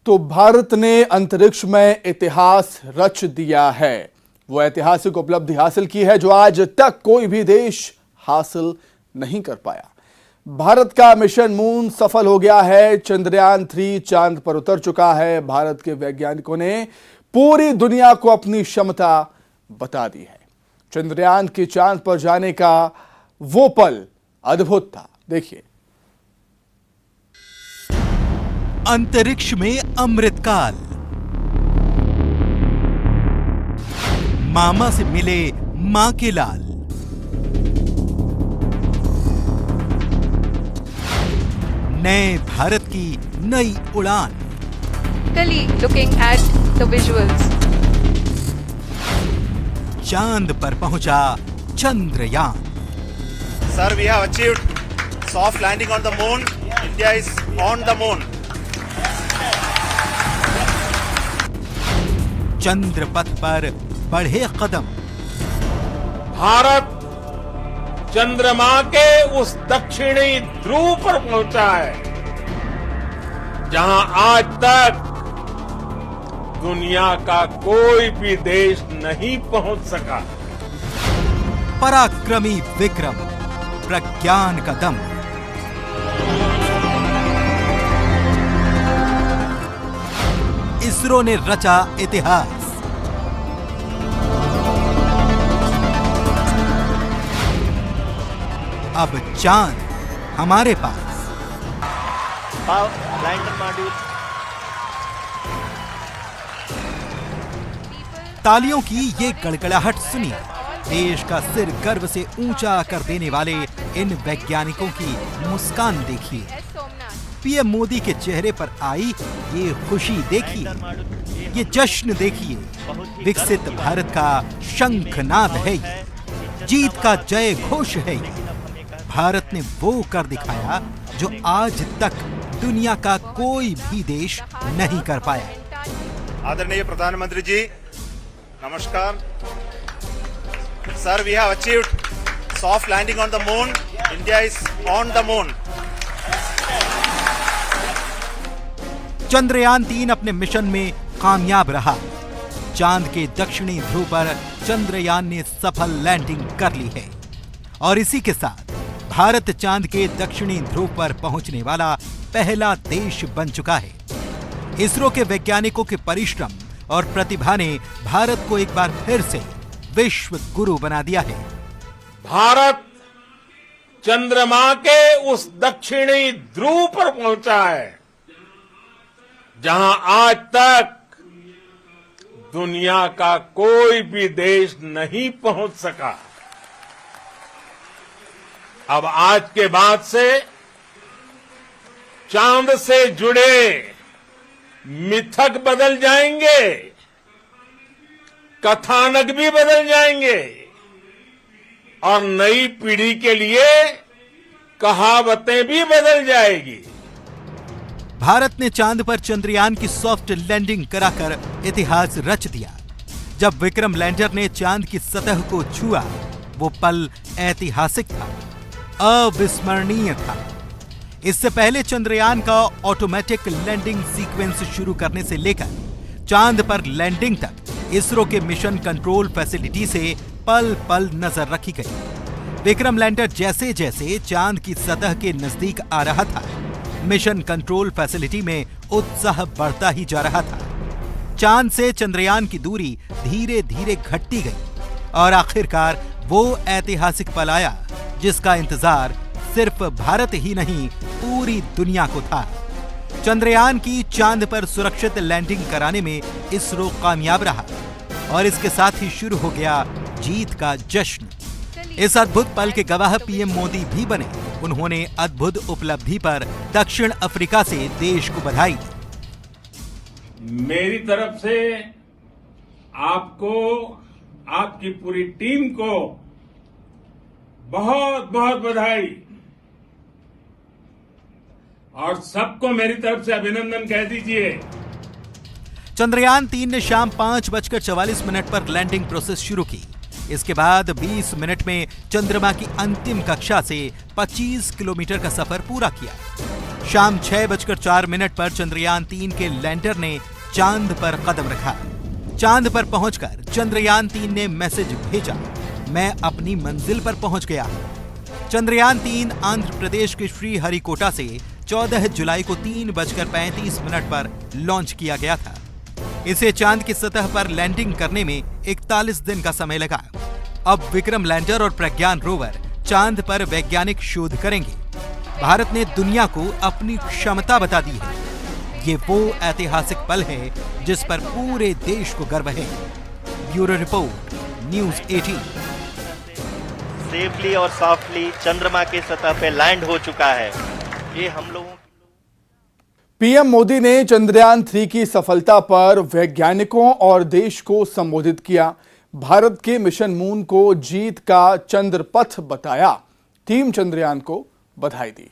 तो भारत ने अंतरिक्ष में इतिहास रच दिया है। वो ऐतिहासिक उपलब्धि हासिल की है जो आज तक कोई भी देश हासिल नहीं कर पाया। भारत का मिशन मून सफल हो गया है। चंद्रयान 3 चांद पर उतर चुका है। भारत के वैज्ञानिकों ने पूरी दुनिया को अपनी क्षमता बता दी है। चंद्रयान के चांद पर जाने का वो पल अद्भुत था। देखिए, अंतरिक्ष में अमृतकाल, मामा से मिले मां के लाल, नए भारत की नई उड़ान। Italy looking at the visuals. चांद पर पहुंचा Chandrayaan. Sir, we have achieved soft landing on the moon. India is on the moon. चंद्र पथ पर बढ़े कदम। भारत चंद्रमा के उस दक्षिणी ध्रुव पर पहुंचा है जहां आज तक दुनिया का कोई भी देश नहीं पहुंच सका। पराक्रमी विक्रम, प्रज्ञान का दम। इसरो ने रचा इतिहास। अब चांद हमारे पास। तालियों की ये गड़गड़ाहट सुनिए। देश का सिर गर्व से ऊंचा कर देने वाले इन वैज्ञानिकों की मुस्कान देखिए। पीएम मोदी के चेहरे पर आई ये खुशी देखिए, ये जश्न देखिए। विकसित भारत का शंखनाद है ये, जीत का जय घोष है ये। भारत ने वो कर दिखाया जो आज तक दुनिया का कोई भी देश नहीं कर पाया। आदरणीय प्रधानमंत्री जी, नमस्कार। Sir, we have achieved soft landing on the moon. India is on the moon. Chandrayaan 3 अपने मिशन में कामयाब रहा। चांद के दक्षिणी ध्रुव पर चंद्रयान ने सफल लैंडिंग कर ली है और इसी के साथ भारत चांद के दक्षिणी ध्रुव पर पहुंचने वाला पहला देश बन चुका है। इसरो के वैज्ञानिकों के परिश्रम और प्रतिभा ने भारत को एक बार फिर से विश्व गुरु बना दिया है। भारत चंद्रमा के उस दक्षिणी ध्रुव पर पहुंचा है जहां आज तक दुनिया का कोई भी देश नहीं पहुंच सका। अब आज के बाद से चांद से जुड़े मिथक बदल जाएंगे, कथानक भी बदल जाएंगे और नई पीढ़ी के लिए कहावतें भी बदल जाएगी। भारत ने चांद पर चंद्रयान की सॉफ्ट लैंडिंग कराकर इतिहास रच दिया। जब विक्रम लैंडर ने चांद की सतह को छुआ, वो पल ऐतिहासिक था, अविस्मरणीय था। इससे पहले चंद्रयान का ऑटोमेटिक लैंडिंग सीक्वेंस शुरू करने से लेकर चांद पर लैंडिंग तक इसरो के मिशन कंट्रोल फैसिलिटी से पल पल नजर रखी गई। विक्रम लैंडर जैसे जैसे चांद की सतह के नजदीक आ रहा था, मिशन कंट्रोल फैसिलिटी में उत्साह बढ़ता ही जा रहा था। चांद से चंद्रयान की दूरी धीरे धीरे घटती गई और आखिरकार वो ऐतिहासिक पल आया जिसका इंतजार सिर्फ भारत ही नहीं पूरी दुनिया को था। चंद्रयान की चांद पर सुरक्षित लैंडिंग कराने में इसरो कामयाब रहा और इसके साथ ही शुरू हो गया जीत का जश्न। इस अद्भुत पल के गवाह पीएम मोदी भी बने। उन्होंने अद्भुत उपलब्धि पर दक्षिण अफ्रीका से देश को बधाई दी। मेरी तरफ से आपको, आपकी पूरी टीम को बहुत बहुत बधाई और सबको मेरी तरफ से अभिनंदन कह दीजिए। चंद्रयान 3 ने शाम 5:44 पर लैंडिंग प्रोसेस शुरू की। इसके बाद 20 मिनट में चंद्रमा की अंतिम कक्षा से 25 किलोमीटर का सफर पूरा किया। शाम 6:04 पर चंद्रयान 3 के लैंडर ने चांद पर कदम रखा। चांद पर पहुंचकर चंद्रयान 3 ने मैसेज भेजा, मैं अपनी मंजिल पर पहुंच गया। चंद्रयान 3 आंध्र प्रदेश के श्रीहरिकोटा से 14 जुलाई को 3:35 पर लॉन्च किया गया था। इसे चांद की सतह पर लैंडिंग करने में 41 दिन का समय लगा। अब विक्रम लैंडर और प्रज्ञान रोवर चांद पर वैज्ञानिक शोध करेंगे। भारत ने दुनिया को अपनी क्षमता बता दी है। ये वो ऐतिहासिक पल है जिस पर पूरे देश को गर्व है। Bureau report, news 18। सेफली और सॉफ्टली चंद्रमा की सतह पे लैंड हो चुका है। ये हम लोगों पीएम मोदी ने चंद्रयान 3 की सफलता पर वैज्ञानिकों और देश को संबोधित किया। भारत के मिशन मून को जीत का चंद्रपथ बताया। टीम चंद्रयान को बधाई दी।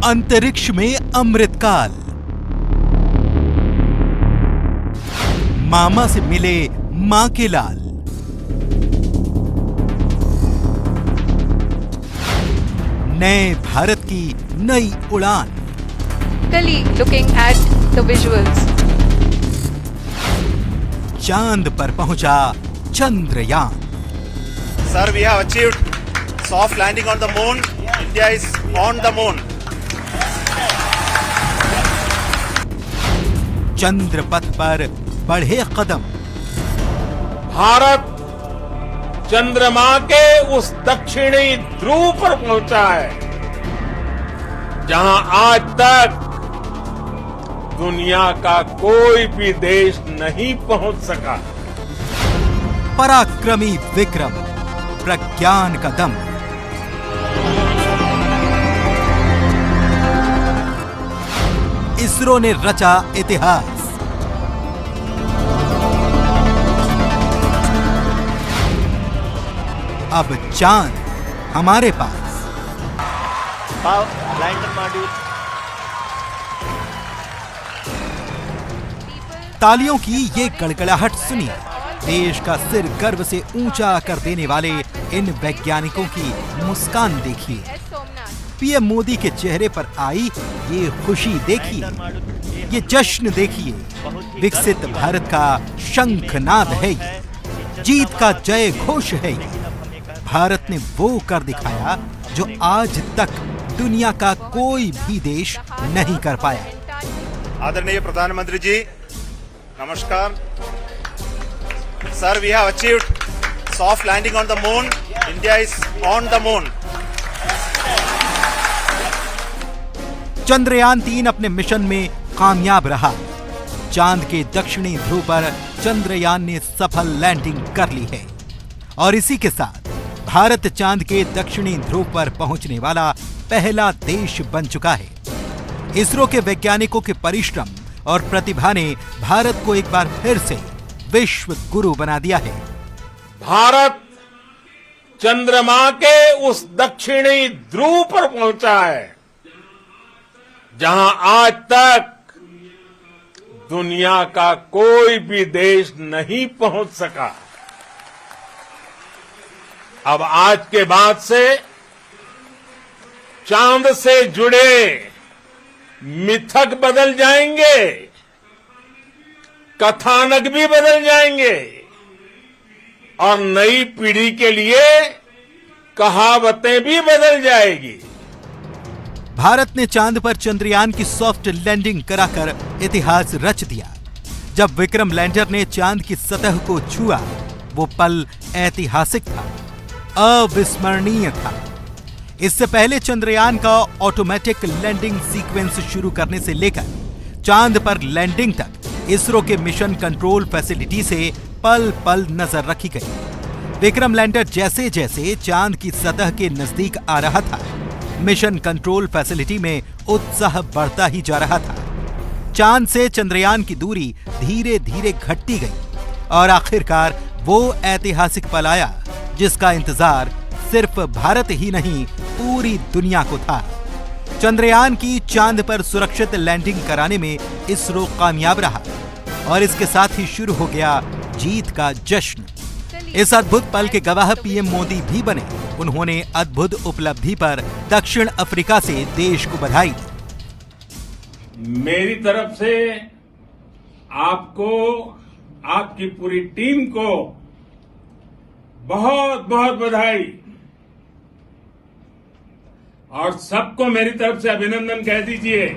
अंतरिक्ष में अमृतकाल, मामा से मिले मां के लाल। नए भारत की नई उड़ान, looking at the visuals. चांद पर पहुंचा Chandrayaan. Sir, we have achieved soft landing on the moon. India is on the moon. चंद्रपथ पर बढ़े कदम। भारत चंद्रमा के उस दक्षिणी ध्रुव पर पहुंचा है जहां आज तक दुनिया का कोई भी देश नहीं पहुंच सका। पराक्रमी विक्रम, प्रज्ञान का दम। इसरो ने रचा इतिहास। अब चांद हमारे पास। Lander module. तालियों की ये गड़गड़ाहट सुनिए। देश का सिर गर्व से ऊंचा कर देने वाले इन वैज्ञानिकों की मुस्कान देखिए। पीएम मोदी के चेहरे पर आई ये खुशी देखिए, ये जश्न देखिए। विकसित भारत का शंखनाद है ये, जीत का जय घोष है ये। भारत ने वो कर दिखाया जो आज तक दुनिया का कोई भी देश नहीं कर पाया। आदरणीय प्रधानमंत्री जी, नमस्कार। Sir, we have achieved soft landing on the moon. India is on the moon. Chandrayaan 3 अपने मिशन में कामयाब रहा। चांद के दक्षिणी ध्रुव पर चंद्रयान ने सफल लैंडिंग कर ली है और इसी के साथ भारत चांद के दक्षिणी ध्रुव पर पहुंचने वाला पहला देश बन चुका है। इसरो के वैज्ञानिकों के परिश्रम और प्रतिभा ने भारत को एक बार फिर से विश्व गुरु बना दिया है। भारत चंद्रमा के उस दक्षिणी ध्रुव पर पहुंचा है जहां आज तक दुनिया का कोई भी देश नहीं पहुंच सका। अब आज के बाद से चांद से जुड़े मिथक बदल जाएंगे, कथानक भी बदल जाएंगे और नई पीढ़ी के लिए कहावतें भी बदल जाएगी। भारत ने चांद पर चंद्रयान की सॉफ्ट लैंडिंग कराकर इतिहास रच दिया। जब विक्रम लैंडर ने चांद की सतह को छुआ, वो पल ऐतिहासिक था, अविस्मरणीय था। इससे पहले चंद्रयान का ऑटोमेटिक लैंडिंग सीक्वेंस शुरू करने से लेकर चांद पर लैंडिंग तक इसरो के मिशन कंट्रोल फैसिलिटी से पल पल नजर रखी गई। विक्रम लैंडर जैसे जैसे चांद की सतह के नजदीक आ रहा था, मिशन कंट्रोल फैसिलिटी में उत्साह बढ़ता ही जा रहा था। चांद से चंद्रयान की दूरी धीरे धीरे घटती गई और आखिरकार वो ऐतिहासिक पल आया जिसका इंतजार सिर्फ भारत ही नहीं पूरी दुनिया को था। चंद्रयान की चांद पर सुरक्षित लैंडिंग कराने में इसरो कामयाब रहा और इसके साथ ही शुरू हो गया जीत का जश्न। इस अद्भुत पल के गवाह पीएम मोदी भी बने। उन्होंने अद्भुत उपलब्धि पर दक्षिण अफ्रीका से देश को बधाई दी। मेरी तरफ से आपको, आपकी पूरी टीम को बहुत बहुत बधाई और सबको मेरी तरफ से अभिनंदन कह दीजिए।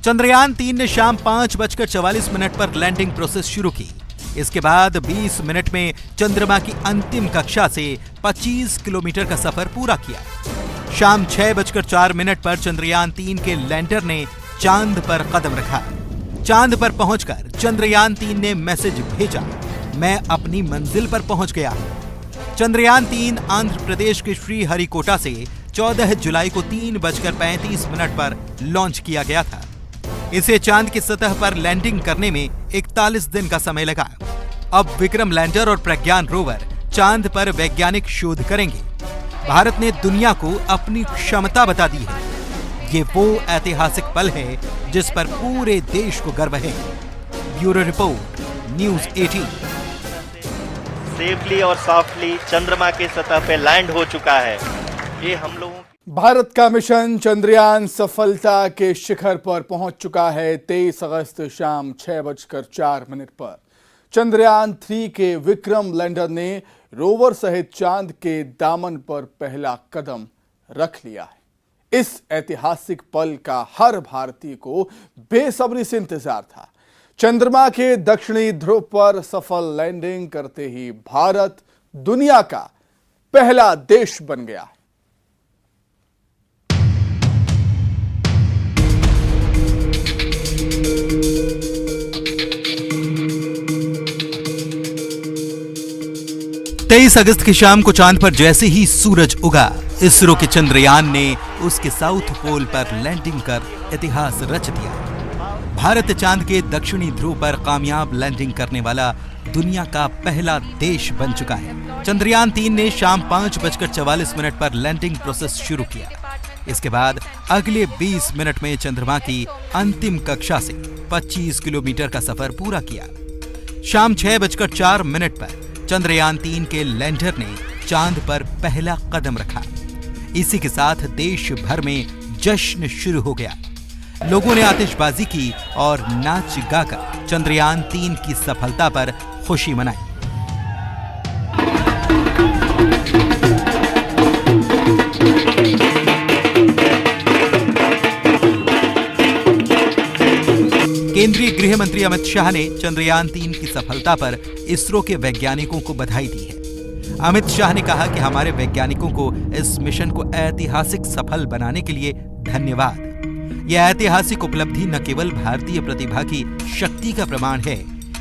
चंद्रयान 3 ने शाम 5:44 पर लैंडिंग प्रोसेस शुरू की। इसके बाद 20 मिनट में चंद्रमा की अंतिम कक्षा से 25 किलोमीटर का सफर पूरा किया। शाम 6:04 पर चंद्रयान 3 के लैंडर ने चांद पर कदम रखा। चांद पर पहुंचकर चंद्रयान 3 ने मैसेज भेजा, मैं अपनी मंजिल पर पहुंच गया। चंद्रयान 3 आंध्र प्रदेश के श्रीहरिकोटा से 14 जुलाई को 3:35 पर लॉन्च किया गया था। इसे चांद की सतह पर लैंडिंग करने में 41 दिन का समय लगा। अब विक्रम लैंडर और प्रज्ञान रोवर चांद पर वैज्ञानिक शोध करेंगे। भारत ने दुनिया को अपनी क्षमता बता दी है। ये वो ऐतिहासिक पल है जिस पर पूरे देश को गर्व है। Bureau report, news 18। सेफली और सॉफ्टली चंद्रमा के सतह पे लैंड हो चुका है। ये हम लोगों भारत का मिशन चंद्रयान सफलता के शिखर पर पहुंच चुका है। 23 अगस्त शाम 6:04 पर चंद्रयान 3 के विक्रम लैंडर ने रोवर सहित चांद के दामन पर पहला कदम रख लिया है। इस ऐतिहासिक पल का हर भारतीय को बेसब्री से इंतजार था। चंद्रमा के दक्षिणी ध्रुव पर सफल लैंडिंग करते ही भारत दुनिया का पहला देश बन गया है। तेईस अगस्त की शाम को चांद पर जैसे ही सूरज उगा, इसरो के चंद्रयान ने उसके साउथ पोल पर लैंडिंग कर इतिहास रच दिया। भारत चांद के दक्षिणी ध्रुव पर कामयाब लैंडिंग करने वाला दुनिया का पहला देश बन चुका है। चंद्रयान 3 ने शाम 5:44 पर लैंडिंग प्रोसेस शुरू किया। इसके बाद अगले 20 मिनट में चंद्रमा की अंतिम कक्षा से 25 किलोमीटर का सफर पूरा किया। शाम 6:04 पर चंद्रयान 3 के लैंडर ने चांद पर पहला कदम रखा। इसी के साथ देश भर में जश्न शुरू हो गया। लोगों ने आतिशबाजी की और नाच गाकर चंद्रयान 3 की सफलता पर खुशी मनाई। केंद्रीय गृह मंत्री अमित शाह ने चंद्रयान 3 की सफलता पर इसरो के वैज्ञानिकों को बधाई दी है। अमित शाह ने कहा कि हमारे वैज्ञानिकों को इस मिशन को ऐतिहासिक सफल बनाने के लिए धन्यवाद। यह ऐतिहासिक उपलब्धि न केवल भारतीय प्रतिभा की शक्ति का प्रमाण है,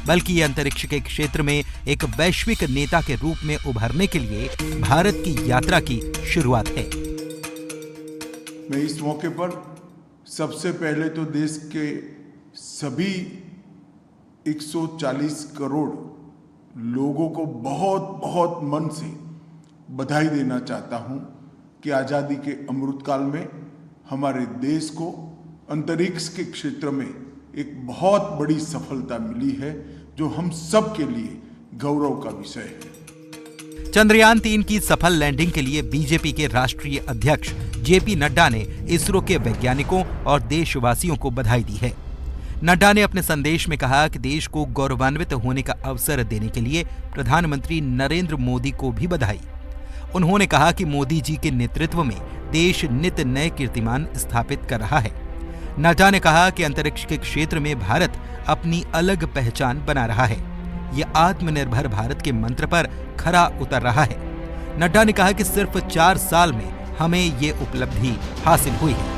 बल्कि ये अंतरिक्ष के क्षेत्र में एक वैश्विक नेता के रूप में उभरने के लिए भारत की यात्रा की शुरुआत है। मैं इस मौके पर सबसे पहले तो देश के सभी 140 करोड़ लोगों को बहुत बहुत मन से बधाई देना चाहता हूं कि आज़ादी के अमृतकाल में हमारे देश को अंतरिक्ष के क्षेत्र में एक बहुत बड़ी सफलता मिली है, जो हम सब के लिए गौरव का विषय है। चंद्रयान 3 की सफल लैंडिंग के लिए बीजेपी के राष्ट्रीय अध्यक्ष जेपी नड्डा ने इसरो के वैज्ञानिकों और देशवासियों को बधाई दी है। नड्डा ने अपने संदेश में कहा कि देश को गौरवान्वित होने का अवसर देने के लिए प्रधानमंत्री नरेंद्र मोदी को भी बधाई। उन्होंने कहा कि मोदी जी के नेतृत्व में देश नित नए कीर्तिमान स्थापित कर रहा है। नड्डा ने कहा कि अंतरिक्ष के क्षेत्र में भारत अपनी अलग पहचान बना रहा है। यह आत्मनिर्भर भारत के मंत्र पर खरा उतर रहा है। नड्डा ने कहा कि सिर्फ 4 साल में हमें ये उपलब्धि हासिल हुई है।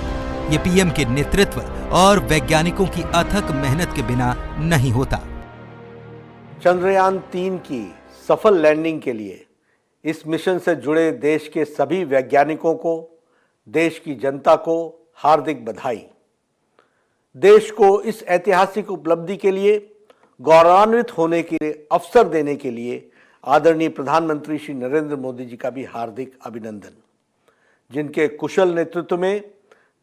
ये पीएम के नेतृत्व और वैज्ञानिकों की अथक मेहनत के बिना नहीं होता। चंद्रयान 3 की सफल लैंडिंग के लिए इस मिशन से जुड़े देश के सभी वैज्ञानिकों को, देश की जनता को हार्दिक बधाई। देश को इस ऐतिहासिक उपलब्धि के लिए गौरवान्वित होने के लिए अवसर देने के लिए आदरणीय प्रधानमंत्री श्री नरेंद्र मोदी जी का भी हार्दिक अभिनंदन, जिनके कुशल नेतृत्व में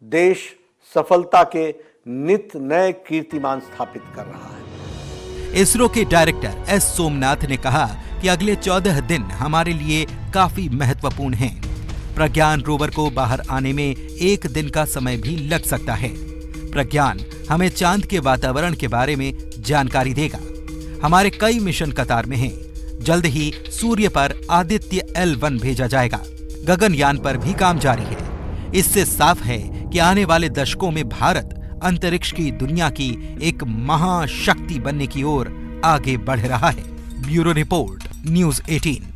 देश सफलता के नित नए कीर्तिमान स्थापित कर रहा है। इसरो के डायरेक्टर एस सोमनाथ ने कहा कि अगले 14 दिन हमारे लिए काफी महत्वपूर्ण हैं। प्रज्ञान रोवर को बाहर आने में 1 दिन का समय भी लग सकता है। प्रज्ञान हमें चांद के वातावरण के बारे में जानकारी देगा। हमारे कई मिशन कतार में हैं। जल्द ही सूर्य पर आदित्य L1 भेजा जाएगा। गगनयान पर भी काम जारी है। इससे साफ है कि आने वाले दशकों में भारत अंतरिक्ष की दुनिया की एक महाशक्ति बनने की ओर आगे बढ़ रहा है। Bureau report, news 18।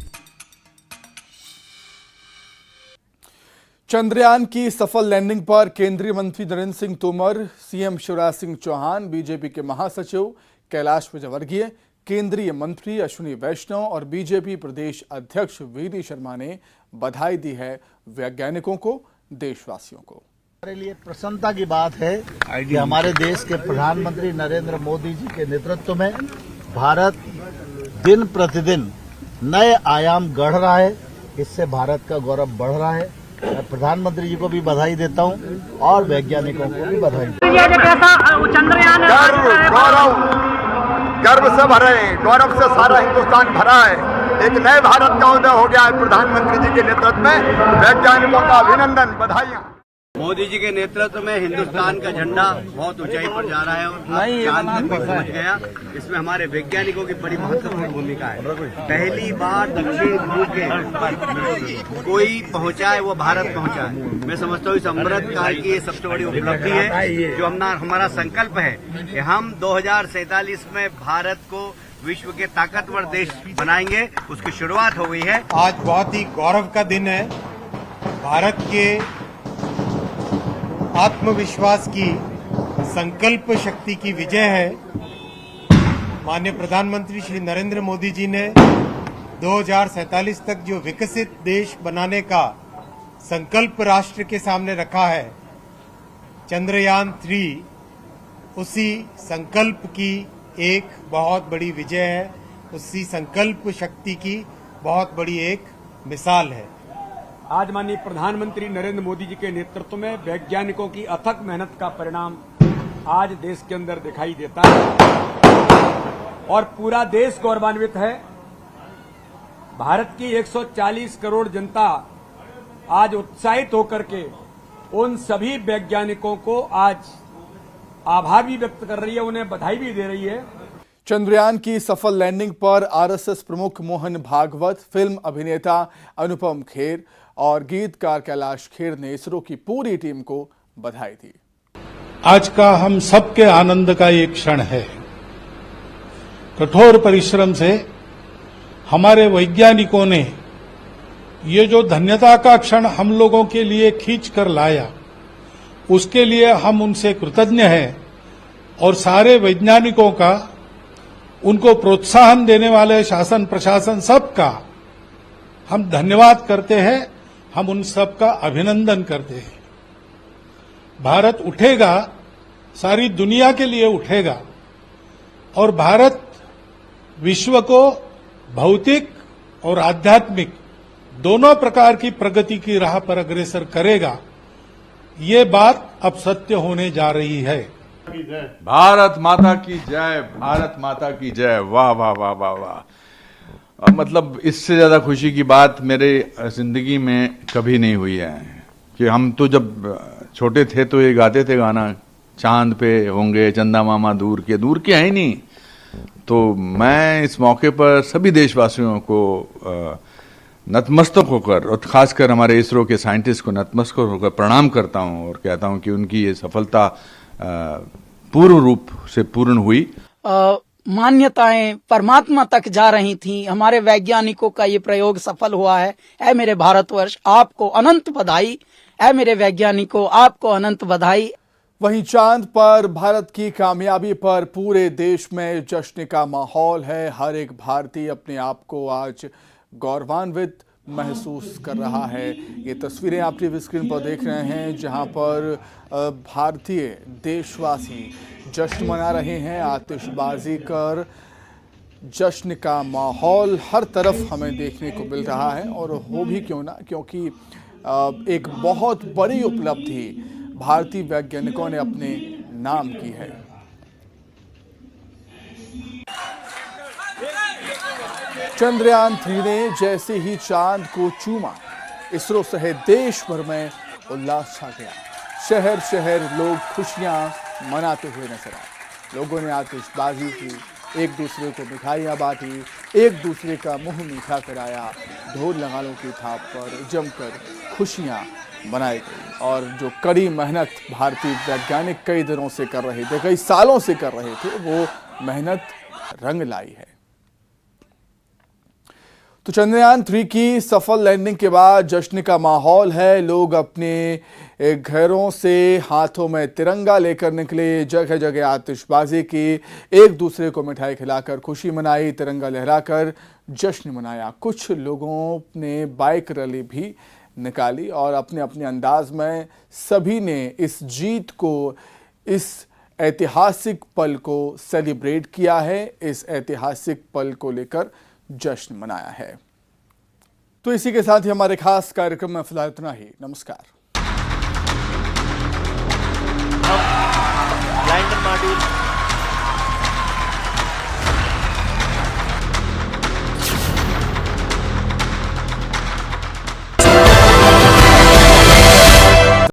चंद्रयान की सफल लैंडिंग पर केंद्रीय मंत्री नरेंद्र सिंह तोमर, सीएम शिवराज सिंह चौहान, बीजेपी के महासचिव कैलाश विजयवर्गीय, केंद्रीय मंत्री अश्विनी वैष्णव और बीजेपी प्रदेश अध्यक्ष वीडी शर्मा ने बधाई दी है वैज्ञानिकों को, देशवासियों को। हमारे लिए प्रसन्नता की बात है कि हमारे देश के प्रधानमंत्री नरेंद्र मोदी जी के नेतृत्व में भारत दिन प्रतिदिन नए आयाम गढ़ रहा है। इससे भारत का गौरव बढ़ रहा है। मैं प्रधानमंत्री जी को भी बधाई देता हूं और वैज्ञानिकों को भी बधाई देता हूं। गर्व से भरे, गौरव से सारा हिंदुस्तान भरा है। एक नए भारत का उदय हो गया है प्रधानमंत्री जी के नेतृत्व में। वैज्ञानिकों का अभिनंदन, बधाइयां। मोदी जी के नेतृत्व में हिंदुस्तान का झंडा बहुत ऊंचाई पर जा रहा है और चांद तक भी पहुंच गया। इसमें हमारे वैज्ञानिकों की बड़ी महत्वपूर्ण भूमिका है। पहली बार दक्षिण ध्रुव के कोई पहुंचा है, वो भारत पहुंचा है। मैं समझता हूँ इस अमृत काल की ये सबसे बड़ी उपलब्धि है, जो हमारा संकल्प है कि हम 2047 में भारत को विश्व के ताकतवर देश बनाएंगे। उसकी शुरुआत हो गई है। आज बहुत ही गौरव का दिन है। भारत के आत्मविश्वास की, संकल्प शक्ति की विजय है। माननीय प्रधानमंत्री श्री नरेंद्र मोदी जी ने 2047 तक जो विकसित देश बनाने का संकल्प राष्ट्र के सामने रखा है, चंद्रयान 3 उसी संकल्प की एक बहुत बड़ी विजय है। उसी संकल्प शक्ति की बहुत बड़ी एक मिसाल है। आज माननीय प्रधानमंत्री नरेंद्र मोदी जी के नेतृत्व में वैज्ञानिकों की अथक मेहनत का परिणाम आज देश के अंदर दिखाई देता है और पूरा देश गौरवान्वित है। भारत की 140 करोड़ जनता आज उत्साहित होकर के उन सभी वैज्ञानिकों को आज आभार भी व्यक्त कर रही है, उन्हें बधाई भी दे रही है। चंद्रयान की सफल लैंडिंग पर आरएसएस प्रमुख मोहन भागवत, फिल्म अभिनेता अनुपम खेर और गीतकार कैलाश खेर ने इसरो की पूरी टीम को बधाई दी। आज का हम सबके आनंद का एक क्षण है। कठोर परिश्रम से हमारे वैज्ञानिकों ने ये जो धन्यता का क्षण हम लोगों के लिए खींच कर लाया, उसके लिए हम उनसे कृतज्ञ हैं और सारे वैज्ञानिकों का, उनको प्रोत्साहन देने वाले शासन प्रशासन सबका हम धन्यवाद करते हैं। हम उन सबका अभिनंदन करते हैं। भारत उठेगा, सारी दुनिया के लिए उठेगा और भारत विश्व को भौतिक और आध्यात्मिक दोनों प्रकार की प्रगति की राह पर अग्रसर करेगा। ये बात अब सत्य होने जा रही है। भारत माता की जय, भारत माता की जय। वाह वाह वाह वाह वाह। मतलब इससे ज्यादा खुशी की बात मेरे जिंदगी में कभी नहीं हुई है कि हम तो जब छोटे थे तो ये गाते थे गाना, चांद पे होंगे चंदा मामा दूर के है ही नहीं। तो मैं इस मौके पर सभी देशवासियों को नतमस्तक होकर और खासकर हमारे इसरो के साइंटिस्ट को नतमस्तक होकर प्रणाम करता हूं और कहता हूं कि उनकी ये सफलता पूर्ण रूप से पूर्ण हुई। मान्यताएं परमात्मा तक जा रही थीं। हमारे वैज्ञानिकों का ये प्रयोग सफल हुआ है। ऐ मेरे भारतवर्ष, आपको अनंत बधाई। ऐ मेरे वैज्ञानिकों, आपको अनंत बधाई। वहीं चांद पर भारत की कामयाबी पर पूरे देश में जश्न का माहौल है। हर एक भारतीय अपने आप को आज गौरवान्वित महसूस कर रहा है। ये तस्वीरें आप टीवी स्क्रीन पर देख रहे हैं, जहां पर भारतीय देशवासी जश्न मना रहे हैं, आतिशबाजी कर। जश्न का माहौल हर तरफ हमें देखने को मिल रहा है और हो भी क्यों ना, क्योंकि एक बहुत बड़ी उपलब्धि भारतीय वैज्ञानिकों ने अपने नाम की है। चंद्रयान 3 ने जैसे ही चांद को चूमा, इसरो सहित देश भर में उल्लास छा गया। शहर शहर लोग खुशियां मनाते हुए नजर आए। लोगों ने आतिशबाजी की, एक दूसरे को मिठाइयां बांटी, एक दूसरे का मुंह मीठा कराया। ढोल नगाड़ों की थाप पर जमकर खुशियां मनाई गई। और जो कड़ी मेहनत भारतीय वैज्ञानिक कई दिनों से कर रहे थे, कई सालों से कर रहे थे, वो मेहनत रंग लाई है। तो चंद्रयान 3 की सफल लैंडिंग के बाद जश्न का माहौल है। लोग अपने घरों से हाथों में तिरंगा लेकर निकले, जगह जगह आतिशबाजी की, एक दूसरे को मिठाई खिलाकर खुशी मनाई, तिरंगा लहराकर जश्न मनाया। कुछ लोगों ने बाइक रैली भी निकाली और अपने अपने अंदाज में सभी ने इस जीत को, इस ऐतिहासिक पल को सेलिब्रेट किया है, इस ऐतिहासिक पल को लेकर जश्न मनाया है। तो इसी के साथ ही हमारे खास कार्यक्रम में फिलहाल इतना ही। नमस्कार। Lander module